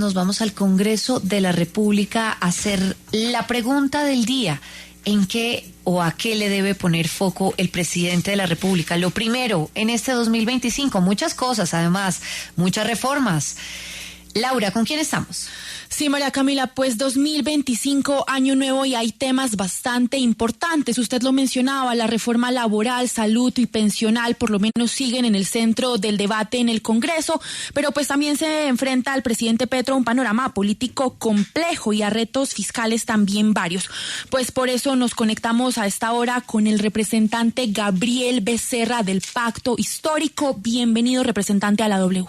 Nos vamos al Congreso de la República a hacer la pregunta del día. ¿En qué o a qué le debe poner foco el presidente de la República? Lo primero, en este 2025, muchas cosas, además, muchas reformas. Laura, ¿con quién estamos? Sí, María Camila, pues 2025, año nuevo, y hay temas bastante importantes. Usted lo mencionaba, la reforma laboral, salud y pensional, por lo menos siguen en el centro del debate en el Congreso, pero pues también se enfrenta al presidente Petro a un panorama político complejo y a retos fiscales también varios. Pues por eso nos conectamos a esta hora con el representante Gabriel Becerra del Pacto Histórico. Bienvenido, representante, a la W.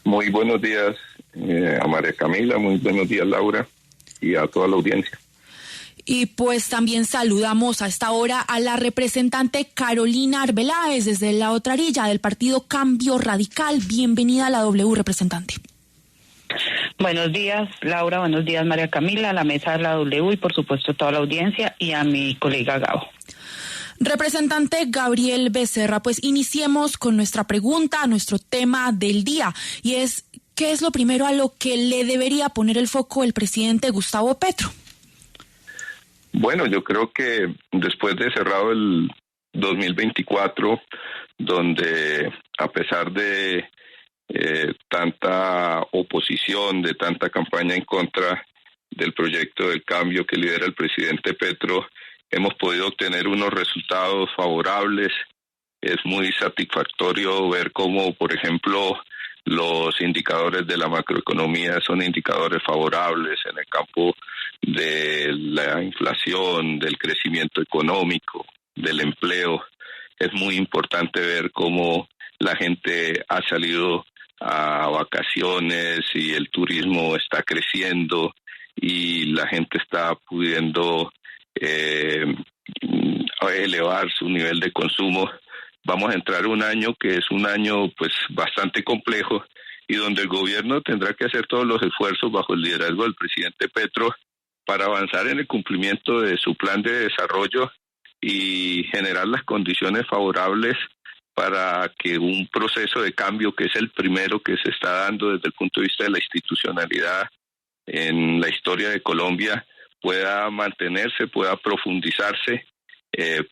Muy buenos días a María Camila, muy buenos días Laura y a toda la audiencia. Y pues también saludamos a esta hora a la representante Carolina Arbeláez desde la otra orilla del partido Cambio Radical. Bienvenida a la W, representante. Buenos días Laura, buenos días María Camila, a la mesa de la W y por supuesto a toda la audiencia y a mi colega Gabo. Representante Gabriel Becerra, pues iniciemos con nuestra pregunta, nuestro tema del día, y es, ¿qué es lo primero a lo que le debería poner el foco el presidente Gustavo Petro? Bueno, yo creo que después de cerrado el 2024, donde a pesar de tanta oposición, de tanta campaña en contra del proyecto del cambio que lidera el presidente Petro, hemos podido obtener unos resultados favorables. Es muy satisfactorio ver cómo, por ejemplo, los indicadores de la macroeconomía son indicadores favorables en el campo de la inflación, del crecimiento económico, del empleo. Es muy importante ver cómo la gente ha salido a vacaciones y el turismo está creciendo y la gente está pudiendo elevar su nivel de consumo. Vamos a entrar a un año que es un año pues bastante complejo y donde el gobierno tendrá que hacer todos los esfuerzos bajo el liderazgo del presidente Petro para avanzar en el cumplimiento de su plan de desarrollo y generar las condiciones favorables para que un proceso de cambio, que es el primero que se está dando desde el punto de vista de la institucionalidad en la historia de Colombia, pueda mantenerse, pueda profundizarse,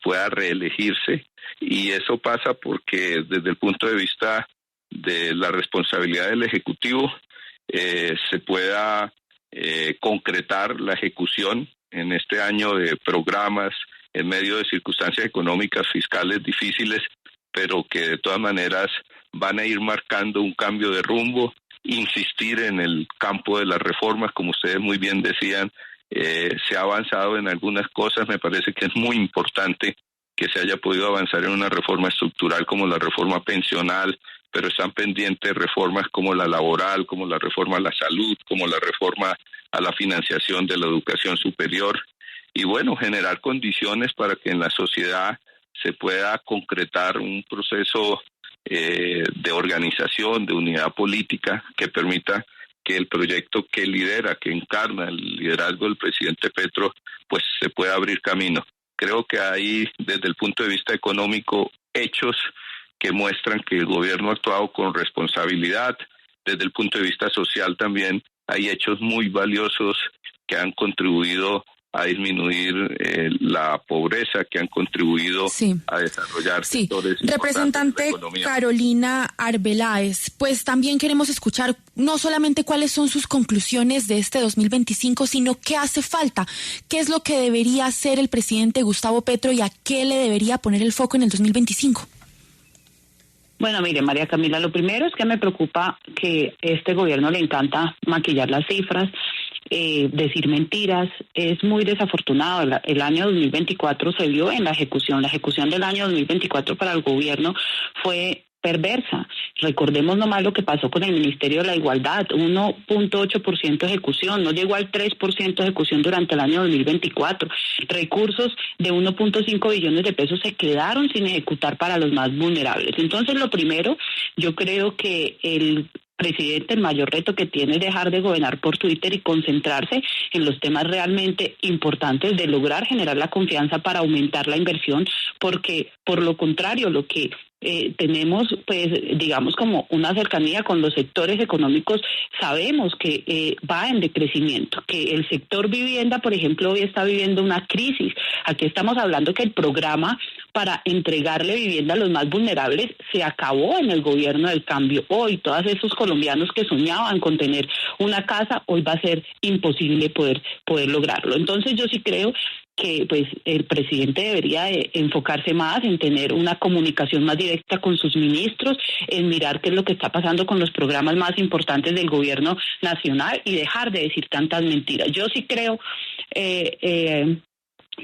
pueda reelegirse, y eso pasa porque desde el punto de vista de la responsabilidad del Ejecutivo se pueda concretar la ejecución en este año de programas en medio de circunstancias económicas fiscales difíciles, pero que de todas maneras van a ir marcando un cambio de rumbo, insistir en el campo de las reformas, como ustedes muy bien decían. Se ha avanzado en algunas cosas. Me parece que es muy importante que se haya podido avanzar en una reforma estructural como la reforma pensional, pero están pendientes reformas como la laboral, como la reforma a la salud, como la reforma a la financiación de la educación superior, y bueno, generar condiciones para que en la sociedad se pueda concretar un proceso de organización, de unidad política que permita que el proyecto que lidera, que encarna el liderazgo del presidente Petro, pues se pueda abrir camino. Creo que hay, desde el punto de vista económico, hechos que muestran que el gobierno ha actuado con responsabilidad. Desde el punto de vista social también hay hechos muy valiosos que han contribuido a disminuir la pobreza, que han contribuido a desarrollar sectores. Representante Carolina Arbeláez, pues también queremos escuchar no solamente cuáles son sus conclusiones de este 2025, sino qué hace falta, qué es lo que debería hacer el presidente Gustavo Petro y a qué le debería poner el foco en el 2025. Bueno, mire, María Camila, lo primero es que me preocupa que este gobierno le encanta maquillar las cifras, decir mentiras. Es muy desafortunado. El año 2024 se vio en la ejecución del año 2024 para el gobierno fue perversa. Recordemos nomás lo que pasó con el Ministerio de la Igualdad, 1.8% de ejecución, no llegó al 3% de ejecución durante el año 2024. Recursos de 1.5 billones de pesos se quedaron sin ejecutar para los más vulnerables. Entonces, lo primero, yo creo que el presidente, el mayor reto que tiene es dejar de gobernar por Twitter y concentrarse en los temas realmente importantes de lograr generar la confianza para aumentar la inversión, porque por lo contrario, lo que tenemos, pues, digamos, como una cercanía con los sectores económicos, sabemos que va en decrecimiento, que el sector vivienda, por ejemplo, hoy está viviendo una crisis. Aquí estamos hablando que el programa para entregarle vivienda a los más vulnerables se acabó en el gobierno del cambio. Hoy todos esos colombianos que soñaban con tener una casa, hoy va a ser imposible poder lograrlo. Entonces yo sí creo que pues el presidente debería enfocarse más en tener una comunicación más directa con sus ministros, en mirar qué es lo que está pasando con los programas más importantes del gobierno nacional y dejar de decir tantas mentiras. Yo sí creo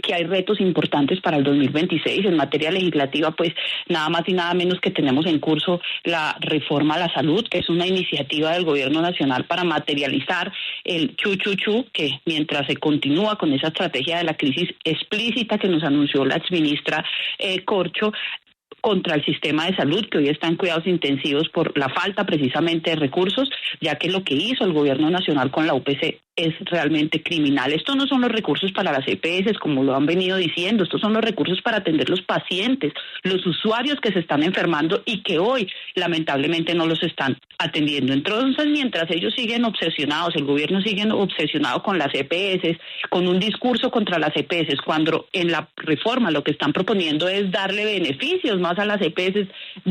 que hay retos importantes para el 2026 en materia legislativa, pues nada más y nada menos que tenemos en curso la reforma a la salud, que es una iniciativa del gobierno nacional para materializar el chu, que mientras se continúa con esa estrategia de la crisis explícita que nos anunció la exministra Corcho, contra el sistema de salud, que hoy está en cuidados intensivos por la falta precisamente de recursos, ya que lo que hizo el gobierno nacional con la UPC es realmente criminal. Estos no son los recursos para las EPS, como lo han venido diciendo, estos son los recursos para atender los pacientes, los usuarios que se están enfermando y que hoy lamentablemente no los están atendiendo. Entonces, mientras ellos siguen obsesionados, el gobierno sigue obsesionado con las EPS, con un discurso contra las EPS, cuando en la reforma lo que están proponiendo es darle beneficios más a las EPS,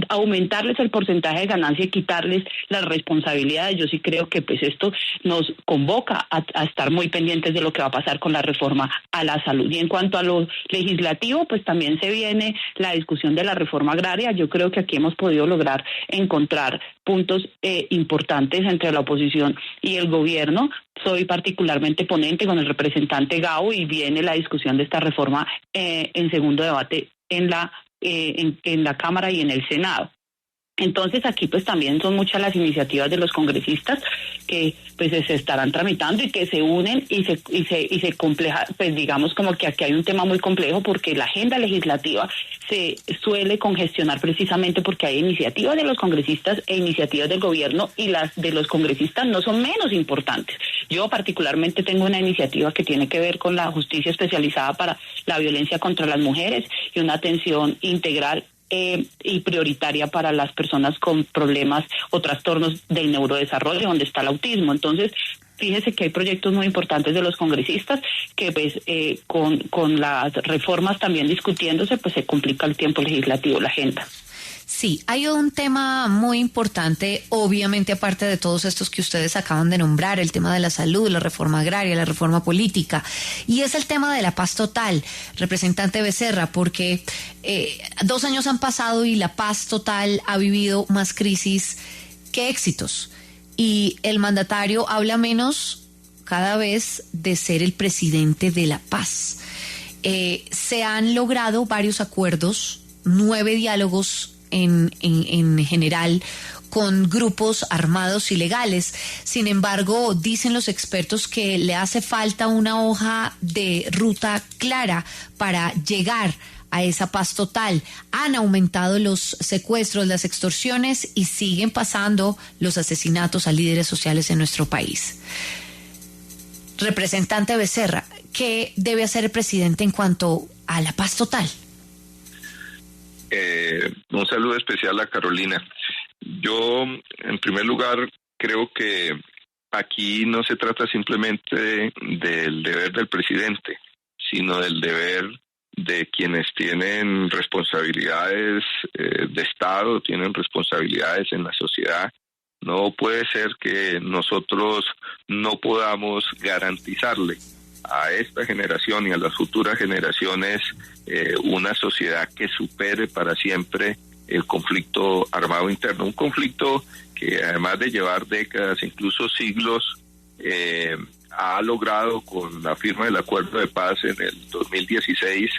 aumentarles el porcentaje de ganancia y quitarles las responsabilidades. Yo sí creo que pues esto nos convoca a estar muy pendientes de lo que va a pasar con la reforma a la salud. Y en cuanto a lo legislativo, pues también se viene la discusión de la reforma agraria. Yo creo que aquí hemos podido lograr encontrar puntos importantes entre la oposición y el gobierno. Soy particularmente ponente con el representante Gao y viene la discusión de esta reforma en segundo debate en la Cámara y en el Senado. Entonces aquí pues también son muchas las iniciativas de los congresistas que pues se estarán tramitando y que se unen y se compleja, pues digamos como que aquí hay un tema muy complejo porque la agenda legislativa se suele congestionar precisamente porque hay iniciativas de los congresistas e iniciativas del gobierno y las de los congresistas no son menos importantes. Yo particularmente tengo una iniciativa que tiene que ver con la justicia especializada para la violencia contra las mujeres y una atención integral y prioritaria para las personas con problemas o trastornos del neurodesarrollo, donde está el autismo. Entonces, fíjese que hay proyectos muy importantes de los congresistas que pues con las reformas también discutiéndose, pues se complica el tiempo legislativo, la agenda. Sí, hay un tema muy importante, obviamente aparte de todos estos que ustedes acaban de nombrar, el tema de la salud, la reforma agraria, la reforma política, y es el tema de la paz total, representante Becerra, porque 2 años han pasado y la paz total ha vivido más crisis que éxitos, y el mandatario habla menos cada vez de ser el presidente de la paz. Se han logrado varios acuerdos, 9 diálogos en general con grupos armados ilegales. Sin embargo, dicen los expertos que le hace falta una hoja de ruta clara para llegar a esa paz total. Han aumentado los secuestros, las extorsiones y siguen pasando los asesinatos a líderes sociales en nuestro país. Representante Becerra, ¿qué debe hacer el presidente en cuanto a la paz total? Un saludo especial a Carolina. Yo, en primer lugar, creo que aquí no se trata simplemente del deber del presidente, sino del deber de quienes tienen responsabilidades de Estado, tienen responsabilidades en la sociedad. No puede ser que nosotros no podamos garantizarle a esta generación y a las futuras generaciones una sociedad que supere para siempre el conflicto armado interno, un conflicto que además de llevar décadas, incluso siglos, ha logrado con la firma del acuerdo de paz en el 2016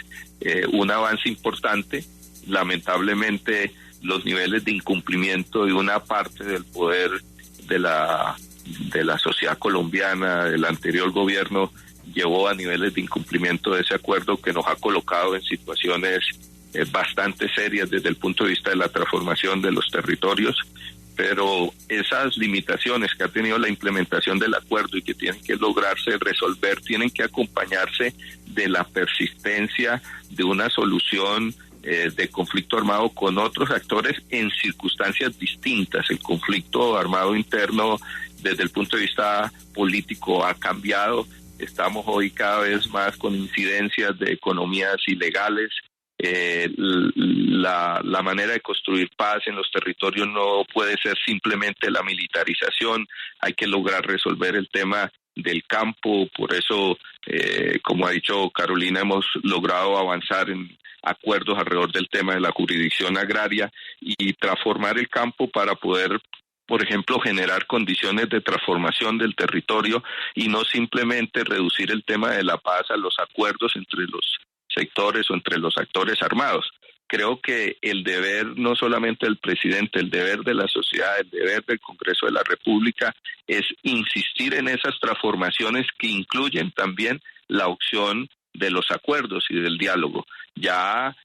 un avance importante. Lamentablemente los niveles de incumplimiento de una parte del poder de la sociedad colombiana, del anterior gobierno, llevó a niveles de incumplimiento de ese acuerdo que nos ha colocado en situaciones bastante serias desde el punto de vista de la transformación de los territorios, pero esas limitaciones que ha tenido la implementación del acuerdo y que tienen que lograrse resolver, tienen que acompañarse de la persistencia de una solución de conflicto armado con otros actores en circunstancias distintas. El conflicto armado interno desde el punto de vista político ha cambiado. Estamos hoy cada vez más con incidencias de economías ilegales. La manera de construir paz en los territorios no puede ser simplemente la militarización. Hay que lograr resolver el tema del campo. Por eso, como ha dicho Carolina, hemos logrado avanzar en acuerdos alrededor del tema de la jurisdicción agraria y transformar el campo para poder, por ejemplo, generar condiciones de transformación del territorio y no simplemente reducir el tema de la paz a los acuerdos entre los sectores o entre los actores armados. Creo que el deber no solamente del presidente, el deber de la sociedad, el deber del Congreso de la República es insistir en esas transformaciones que incluyen también la opción de los acuerdos y del diálogo. Ya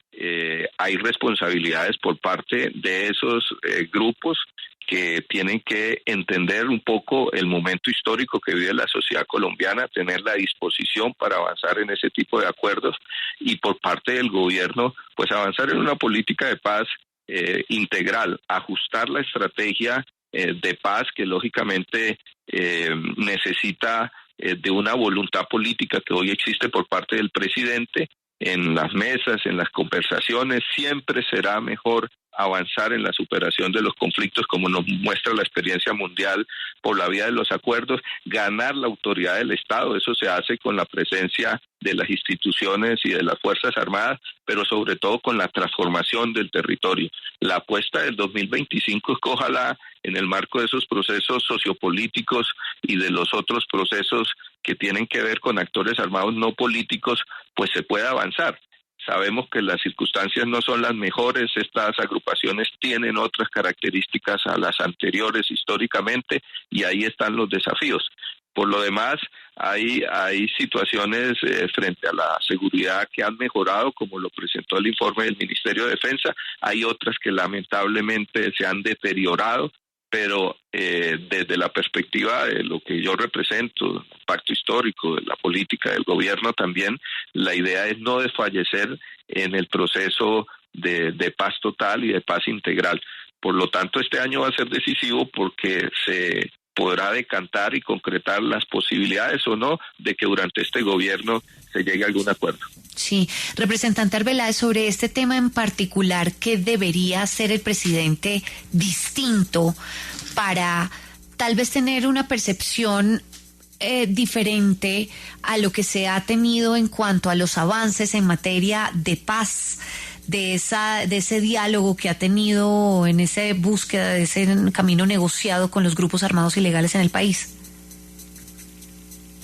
hay responsabilidades por parte de esos grupos que tienen que entender un poco el momento histórico que vive la sociedad colombiana, tener la disposición para avanzar en ese tipo de acuerdos y por parte del gobierno, pues avanzar en una política de paz integral, ajustar la estrategia de paz que lógicamente necesita de una voluntad política que hoy existe por parte del presidente. En las mesas, en las conversaciones, siempre será mejor avanzar en la superación de los conflictos, como nos muestra la experiencia mundial, por la vía de los acuerdos, ganar la autoridad del Estado. Eso se hace con la presencia de las instituciones y de las Fuerzas Armadas, pero sobre todo con la transformación del territorio. La apuesta del 2025 es que ojalá en el marco de esos procesos sociopolíticos y de los otros procesos que tienen que ver con actores armados no políticos, pues se pueda avanzar. Sabemos que las circunstancias no son las mejores, estas agrupaciones tienen otras características a las anteriores históricamente y ahí están los desafíos. Por lo demás, hay situaciones frente a la seguridad que han mejorado, como lo presentó el informe del Ministerio de Defensa, hay otras que lamentablemente se han deteriorado, pero desde la perspectiva de lo que yo represento, el pacto histórico, de la política del gobierno también, la idea es no desfallecer en el proceso de paz total y de paz integral. Por lo tanto, este año va a ser decisivo porque se podrá decantar y concretar las posibilidades o no de que durante este gobierno se llegue a algún acuerdo. Sí, representante Arbeláez, sobre este tema en particular, ¿qué debería hacer el presidente distinto para tal vez tener una percepción diferente a lo que se ha tenido en cuanto a los avances en materia de paz, de ese diálogo que ha tenido en esa búsqueda de ese camino negociado con los grupos armados ilegales en el país?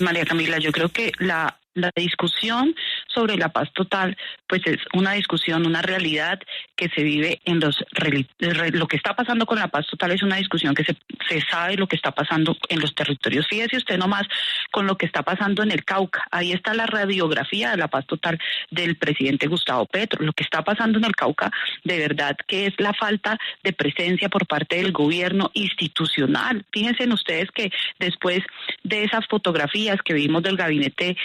María Camila, yo creo que la discusión sobre la paz total, pues es una discusión, una realidad que se vive en lo que está pasando con la paz total es una discusión que se sabe lo que está pasando en los territorios. Fíjese usted nomás con lo que está pasando en el Cauca. Ahí está la radiografía de la paz total del presidente Gustavo Petro. Lo que está pasando en el Cauca, de verdad que es la falta de presencia por parte del gobierno institucional. Fíjense ustedes que después de esas fotografías que vimos del gabinete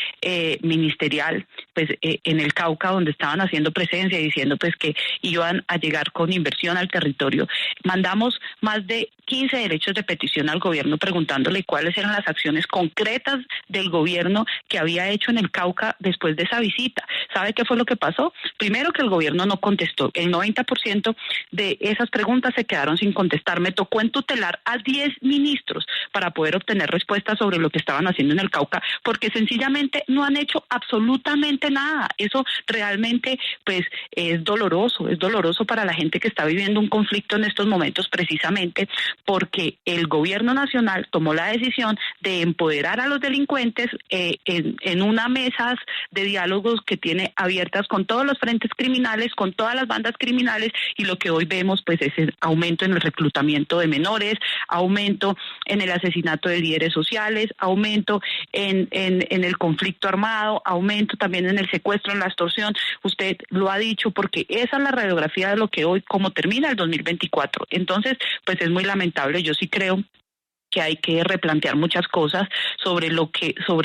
ministerial, pues en el Cauca, donde estaban haciendo presencia y diciendo pues que iban a llegar con inversión al territorio, mandamos más de 15 derechos de petición al gobierno preguntándole cuáles eran las acciones concretas del gobierno que había hecho en el Cauca después de esa visita. ¿Sabe qué fue lo que pasó? Primero, que el gobierno no contestó. El 90% de esas preguntas se quedaron sin contestar. Me tocó entutelar a 10 ministros para poder obtener respuestas sobre lo que estaban haciendo en el Cauca, porque sencillamente no han hecho absolutamente nada. Eso realmente pues es doloroso para la gente que está viviendo un conflicto en estos momentos, precisamente porque el gobierno nacional tomó la decisión de empoderar a los delincuentes en unas mesas de diálogos que tiene abiertas con todos los frentes criminales, con todas las bandas criminales, y lo que hoy vemos pues es el aumento en el reclutamiento de menores, aumento en el asesinato de líderes sociales, aumento en el conflicto armado, aumento también en el secuestro, en la extorsión. Usted lo ha dicho, porque esa es la radiografía de lo que hoy, como termina el 2024. Entonces, pues es muy lamentable. Yo sí creo que hay que replantear muchas cosas sobre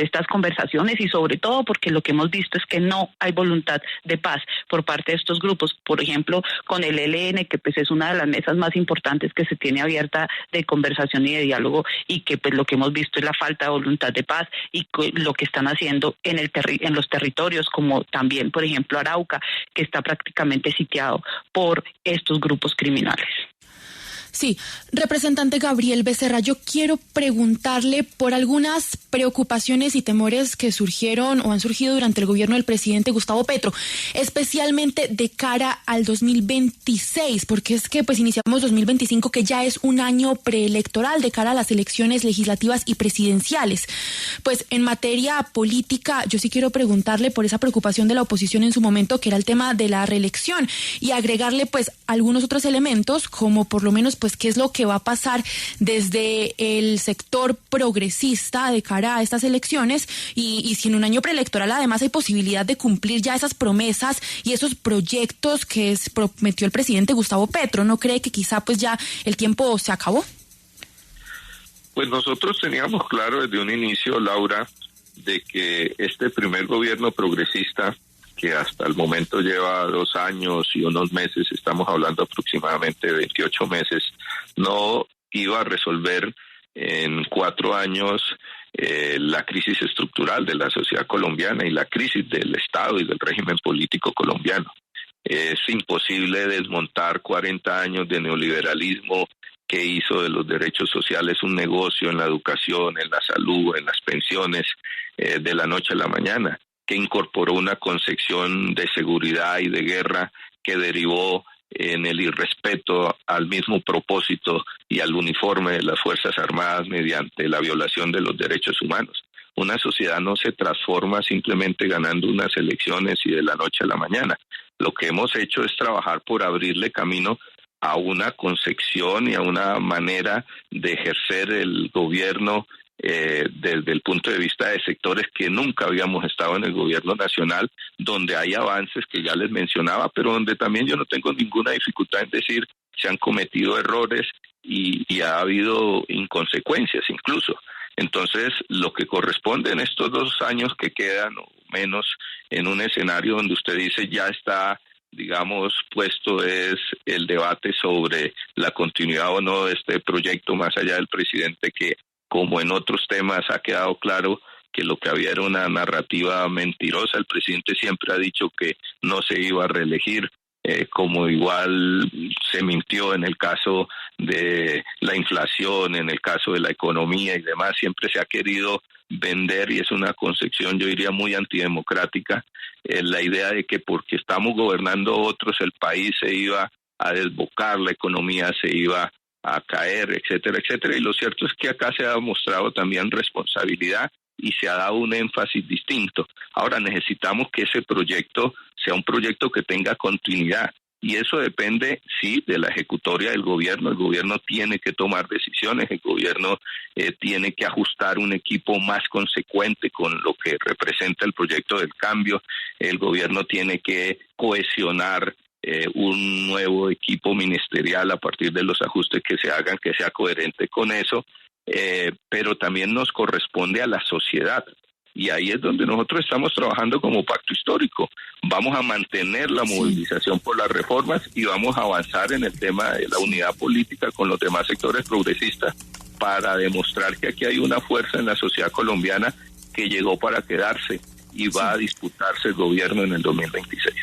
estas conversaciones y sobre todo porque lo que hemos visto es que no hay voluntad de paz por parte de estos grupos. Por ejemplo, con el ELN, que pues es una de las mesas más importantes que se tiene abierta de conversación y de diálogo, y que pues lo que hemos visto es la falta de voluntad de paz y lo que están haciendo en los territorios, como también, por ejemplo, Arauca, que está prácticamente sitiado por estos grupos criminales. Sí, representante Gabriel Becerra, yo quiero preguntarle por algunas preocupaciones y temores que surgieron o han surgido durante el gobierno del presidente Gustavo Petro, especialmente de cara al 2026, porque es que pues iniciamos 2025, que ya es un año preelectoral de cara a las elecciones legislativas y presidenciales. Pues en materia política, yo sí quiero preguntarle por esa preocupación de la oposición en su momento, que era el tema de la reelección, y agregarle pues algunos otros elementos, como por lo menos pues qué es lo que va a pasar desde el sector progresista de cara a estas elecciones, y si en un año preelectoral además hay posibilidad de cumplir ya esas promesas y esos proyectos que prometió el presidente Gustavo Petro. ¿No cree que quizá pues ya el tiempo se acabó? Pues nosotros teníamos claro desde un inicio, Laura, de que este primer gobierno progresista, que hasta el momento lleva 2 años y unos meses, estamos hablando aproximadamente de 28 meses, no iba a resolver en 4 años la crisis estructural de la sociedad colombiana y la crisis del Estado y del régimen político colombiano. Es imposible desmontar 40 años de neoliberalismo que hizo de los derechos sociales un negocio en la educación, en la salud, en las pensiones, de la noche a la mañana, que incorporó una concepción de seguridad y de guerra que derivó en el irrespeto al mismo propósito y al uniforme de las Fuerzas Armadas mediante la violación de los derechos humanos. Una sociedad no se transforma simplemente ganando unas elecciones y de la noche a la mañana. Lo que hemos hecho es trabajar por abrirle camino a una concepción y a una manera de ejercer el gobierno desde el punto de vista de sectores que nunca habíamos estado en el gobierno nacional, donde hay avances que ya les mencionaba, pero donde también yo no tengo ninguna dificultad en decir se han cometido errores y ha habido inconsecuencias incluso. Entonces, lo que corresponde en estos 2 años que quedan o menos en un escenario donde usted dice ya está, digamos, puesto es el debate sobre la continuidad o no de este proyecto, más allá del presidente que, como en otros temas, ha quedado claro que lo que había era una narrativa mentirosa. El presidente siempre ha dicho que no se iba a reelegir, como igual se mintió en el caso de la inflación, en el caso de la economía y demás. Siempre se ha querido vender, y es una concepción, yo diría, muy antidemocrática, la idea de que porque estamos gobernando otros, el país se iba a desbocar, la economía se iba a caer, etcétera, etcétera. Y lo cierto es que acá se ha mostrado también responsabilidad y se ha dado un énfasis distinto. Ahora necesitamos que ese proyecto sea un proyecto que tenga continuidad, y eso depende, sí, de la ejecutoria del gobierno. El gobierno tiene que tomar decisiones, el gobierno tiene que ajustar un equipo más consecuente con lo que representa el proyecto del cambio, el gobierno tiene que cohesionar un nuevo equipo ministerial a partir de los ajustes que se hagan, que sea coherente con eso, pero también nos corresponde a la sociedad, y ahí es donde nosotros estamos trabajando como pacto histórico. Vamos a mantener la movilización por las reformas y vamos a avanzar en el tema de la unidad política con los demás sectores progresistas para demostrar que aquí hay una fuerza en la sociedad colombiana que llegó para quedarse y va a disputarse el gobierno en el 2026.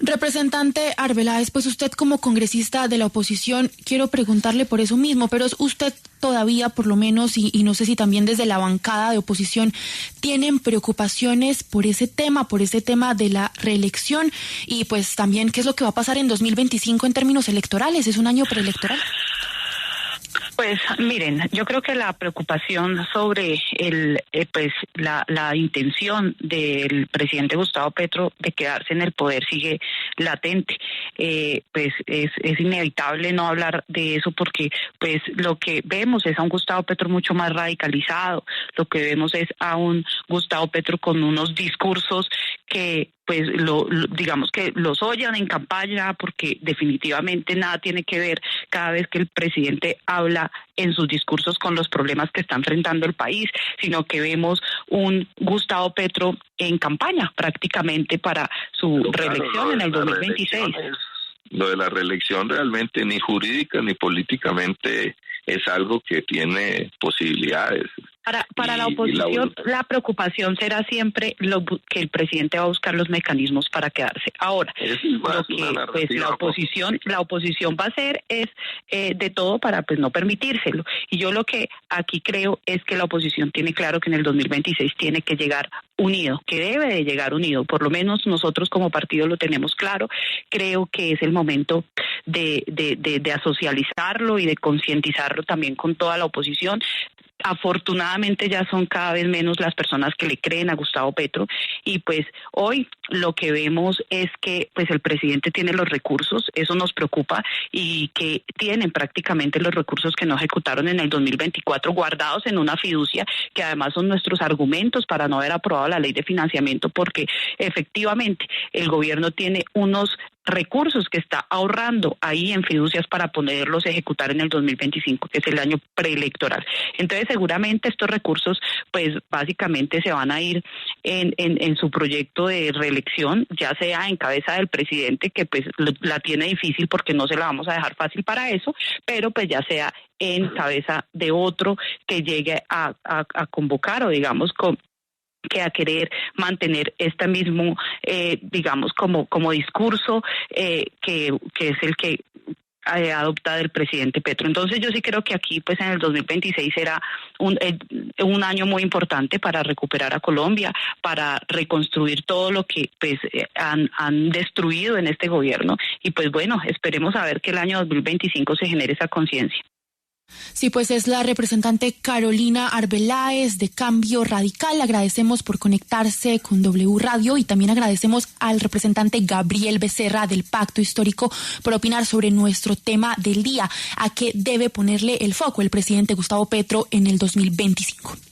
Representante Arbeláez, pues usted como congresista de la oposición, quiero preguntarle por eso mismo, pero es usted todavía, por lo menos, y no sé si también desde la bancada de oposición, tienen preocupaciones por ese tema de la reelección, y pues también qué es lo que va a pasar en 2025 en términos electorales. Es un año preelectoral. Pues miren, yo creo que la preocupación sobre la intención del presidente Gustavo Petro de quedarse en el poder sigue latente. Pues es inevitable no hablar de eso, porque pues lo que vemos es a un Gustavo Petro mucho más radicalizado, lo que vemos es a un Gustavo Petro con unos discursos que pues digamos que los oyen en campaña, porque definitivamente nada tiene que ver cada vez que el presidente habla en sus discursos con los problemas que está enfrentando el país, sino que vemos un Gustavo Petro en campaña prácticamente para su reelección en el 2026. Lo de la reelección realmente ni jurídica ni políticamente es algo que tiene posibilidades. Para la oposición, la preocupación será siempre que el presidente va a buscar los mecanismos para quedarse. Ahora, lo que pues la oposición va a hacer es de todo para pues no permitírselo. Y yo lo que aquí creo es que la oposición tiene claro que en el 2026 tiene que llegar unido, que debe de llegar unido. Por lo menos nosotros como partido lo tenemos claro. Creo que es el momento de asocializarlo y de concientizarlo también con toda la oposición. Afortunadamente ya son cada vez menos las personas que le creen a Gustavo Petro, y pues hoy lo que vemos es que pues el presidente tiene los recursos, eso nos preocupa, y que tienen prácticamente los recursos que no ejecutaron en el 2024 guardados en una fiducia, que además son nuestros argumentos para no haber aprobado la ley de financiamiento, porque efectivamente el gobierno tiene unos recursos que está ahorrando ahí en fiducias para poderlos ejecutar en el 2025, que es el año preelectoral. Entonces seguramente estos recursos pues básicamente se van a ir en su proyecto de reelección, ya sea en cabeza del presidente, que pues la tiene difícil porque no se la vamos a dejar fácil para eso, pero pues ya sea en cabeza de otro que llegue a convocar, o digamos que a querer mantener este mismo, digamos, como discurso que es el que adopta el presidente Petro. Entonces yo sí creo que aquí pues en el 2026 será un año muy importante para recuperar a Colombia, para reconstruir todo lo que pues han destruido en este gobierno, y pues bueno, esperemos a ver que el año 2025 se genere esa conciencia. Sí, pues es la representante Carolina Arbeláez de Cambio Radical. Le agradecemos por conectarse con W Radio, y también agradecemos al representante Gabriel Becerra del Pacto Histórico por opinar sobre nuestro tema del día, a qué debe ponerle el foco el presidente Gustavo Petro en el 2025.